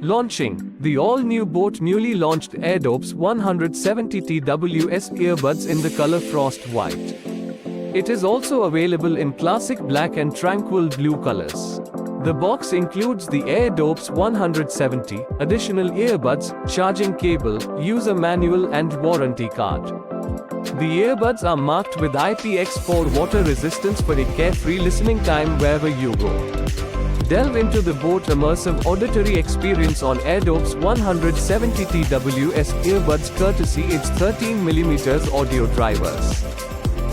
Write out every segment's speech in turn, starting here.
Launching, the all-new boAt newly launched Airdopes 170 TWS Earbuds in the color Frost White. It is also available in classic black and tranquil blue colors. The box includes the Airdopes 170, additional earbuds, charging cable, user manual and warranty card. The earbuds are marked with IPX4 water resistance for a carefree listening time wherever you go. Delve into the boAt immersive auditory experience on Airdopes 170 TWS earbuds courtesy its 13mm audio drivers.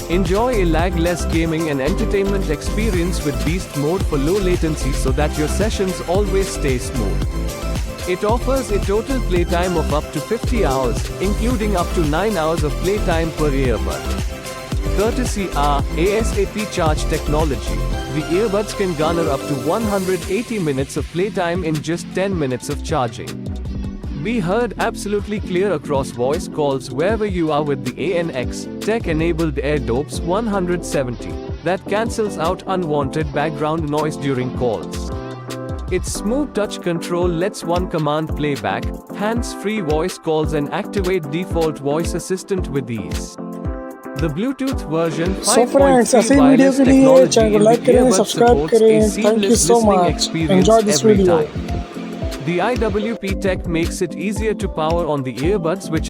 Enjoy a lag-less gaming and entertainment experience with Beast mode for low latency so that your sessions always stay smooth. It offers a total playtime of up to 50 hours, including up to 9 hours of playtime per earbud. Courtesy our ASAP charge technology, the earbuds can garner up to 180 minutes of playtime in just 10 minutes of charging. Be heard absolutely clear across voice calls wherever you are with the ANX tech-enabled Airdopes 170 that cancels out unwanted background noise during calls. Its smooth touch control lets one command playback, hands-free voice calls and activate default voice assistant with ease. The Bluetooth version 5.3 wireless technology in the earbud supports a seamless listening experience every time. The IWP tech makes it easier to power on the earbuds which